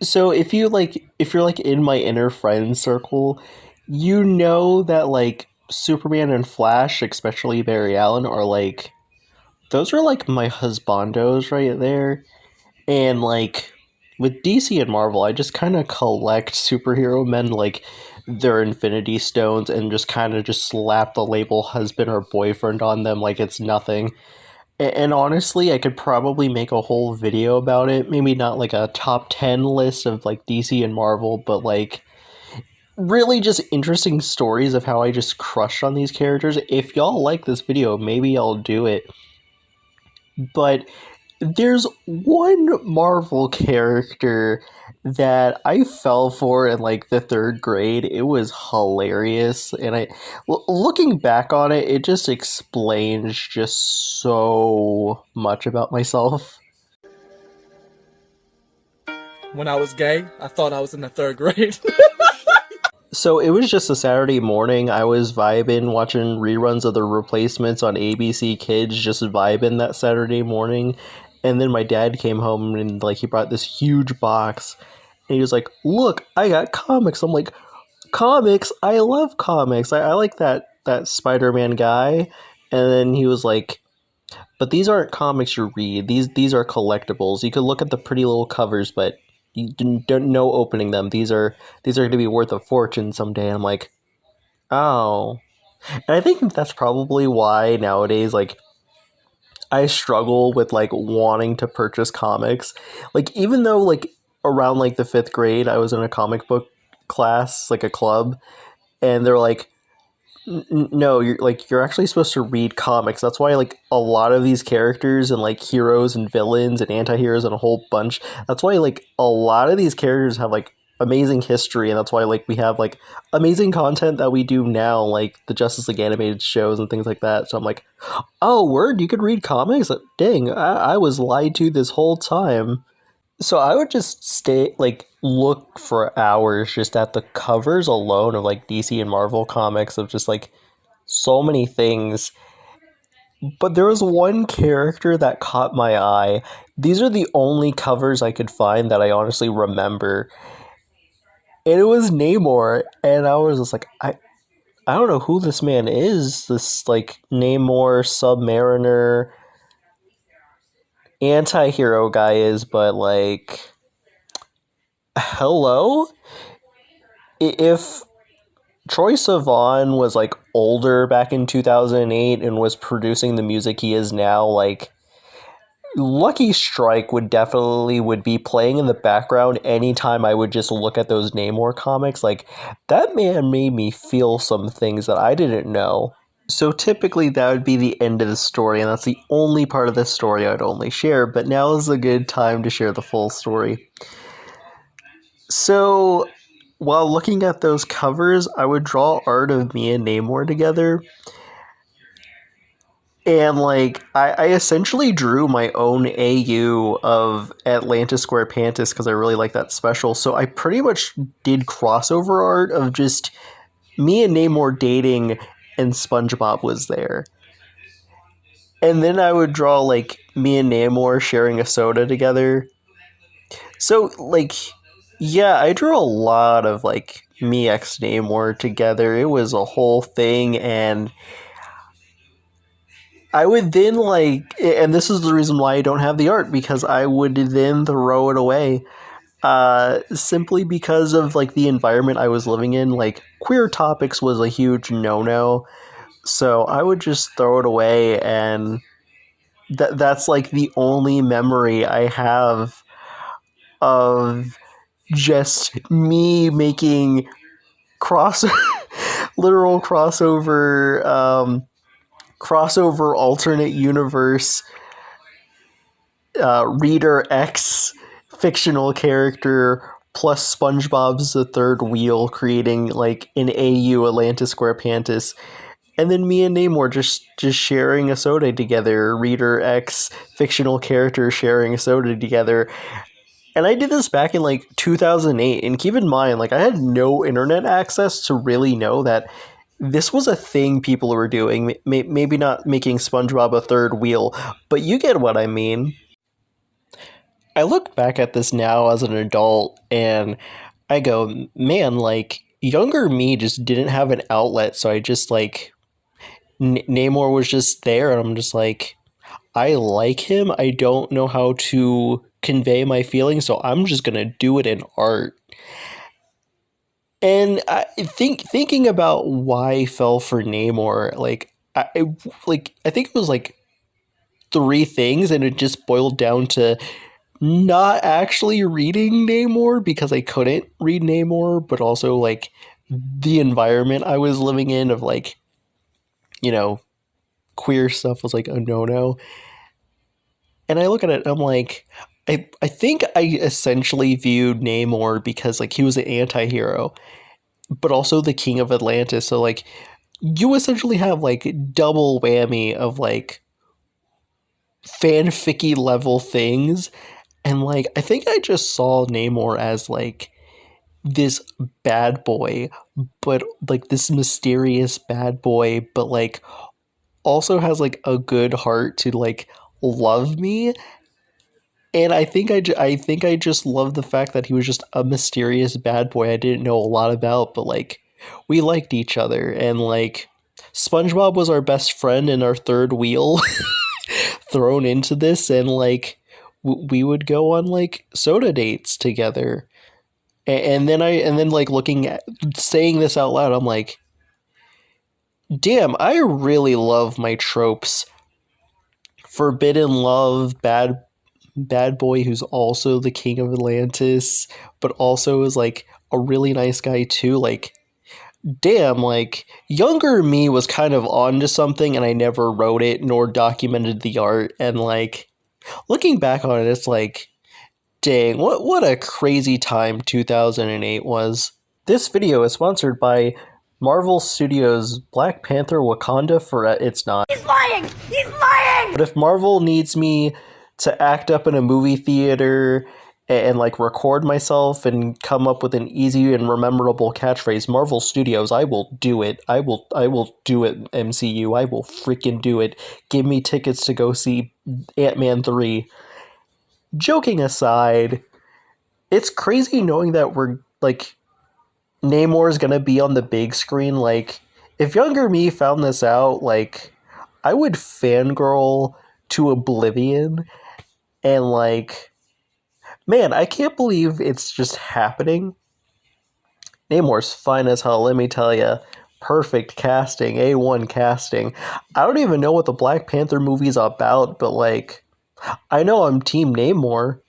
So if you're like in my inner friend circle, you know that like Superman and Flash, especially Barry Allen, are like those are like my husbandos right there. And like with DC and Marvel, I just kind of collect superhero men like their Infinity Stones and just kind of just slap the label husband or boyfriend on them like it's nothing. And honestly, I could probably make a whole video about it. Maybe not like a top 10 list of like DC and Marvel, but like really just interesting stories of how I just crushed on these characters. If y'all like this video, maybe I'll do it. But there's one Marvel character that I fell for in like the third grade. It was hilarious, and looking back on it, it just explains just so much about myself. When I was gay, I thought I was in the third grade. So it was just a Saturday morning. I was vibing, watching reruns of The Replacements on ABC Kids, just vibing that Saturday morning. And then my dad came home and like he brought this huge box, and he was like, "Look, I got comics." I'm like, "Comics? I love comics. I like that Spider-Man guy." And then he was like, "But these aren't comics you read. These are collectibles. You could look at the pretty little covers, but you don't know opening them. These are going to be worth a fortune someday." And I'm like, "Oh." And I think that's probably why nowadays like I struggle with like wanting to purchase comics. Like even though like around like the 5th grade I was in a comic book class, like a club, and they're like, No, you're actually supposed to read comics. That's why like a lot of these characters and like heroes and villains and anti-heroes and a whole bunch. That's why like a lot of these characters have like amazing history, and that's why like we have like amazing content that we do now, like the Justice League animated shows and things like that. So I'm like, "Oh, word, you could read comics? Dang, I was lied to this whole time." So I would just stay like look for hours just at the covers alone of like DC and Marvel comics of just like so many things. But there was one character that caught my eye. These are the only covers I could find that I honestly remember. And it was Namor, and I was just like, I don't know who this man is. This like Namor Submariner anti-hero guy is, but like hello? If Troy Sivan was like older back in 2008 and was producing the music he is now, like Lucky Strike would be playing in the background anytime I would just look at those Namor comics. Like that man made me feel some things that I didn't know. So typically that would be the end of the story, and that's the only part of the story I'd only share, but now is a good time to share the full story. So while looking at those covers, I would draw art of me and Namor together. And like I essentially drew my own AU of Atlantis Square Pantis because I really like that special. So I pretty much did crossover art of just me and Namor dating, and SpongeBob was there. And then I would draw like me and Namor sharing a soda together. So like yeah, I drew a lot of like me x Namor together. It was a whole thing, and I would then like, and this is the reason why I don't have the art, because I would then throw it away, simply because of like the environment I was living in. Like queer topics was a huge no-no, so I would just throw it away, and that's like the only memory I have of just me making cross literal crossover alternate universe Reader X fictional character plus SpongeBob's the third wheel, creating like an AU Atlantis Square Pantis. And then me and Namor just sharing a soda together, Reader X fictional character sharing a soda together. And I did this back in like 2008, and keep in mind, like I had no internet access to really know that this was a thing people were doing. Maybe not making SpongeBob a third wheel, but you get what I mean. I look back at this now as an adult and I go, man, like younger me just didn't have an outlet, so I just like Namor was just there, and I'm just like, I like him. I don't know how to convey my feelings, so I'm just gonna do it in art. And I think thinking about why I fell for Namor, I think it was like three things, and it just boiled down to not actually reading Namor because I couldn't read Namor, but also like the environment I was living in of like, you know, queer stuff was like a no no. And I look at it, I'm like, I think I essentially viewed Namor because like he was an anti-hero, but also the king of Atlantis. So like you essentially have like double whammy of like fanficky level things. And like I think I just saw Namor as like this bad boy, but like this mysterious bad boy, but like also has like a good heart to like love me. And I think I just love the fact that he was just a mysterious bad boy I didn't know a lot about, but like we liked each other, and like SpongeBob was our best friend and our third wheel thrown into this, and like we would go on like soda dates together. And then like looking at saying this out loud, I'm like, damn, I really love my tropes. Forbidden love, bad boy who's also the king of Atlantis, but also is like a really nice guy too. Like, damn, like younger me was kind of onto something, and I never wrote it nor documented the art. And like looking back on it, it's like, dang, what a crazy time 2008 was. This video is sponsored by Marvel Studios' Black Panther Wakanda for it's not. He's lying! He's lying! But if Marvel needs me to act up in a movie theater and like record myself and come up with an easy and memorable catchphrase, Marvel Studios, I will do it. I will do it, MCU. I will freaking do it. Give me tickets to go see Ant-Man 3. Joking aside, it's crazy knowing that we're like Namor is gonna be on the big screen. Like, if younger me found this out, like, I would fangirl to oblivion. And like, man, I can't believe it's just happening. Namor's fine as hell, let me tell you. Perfect casting, A1 casting. I don't even know what the Black Panther movie's about, but like, I know I'm Team Namor.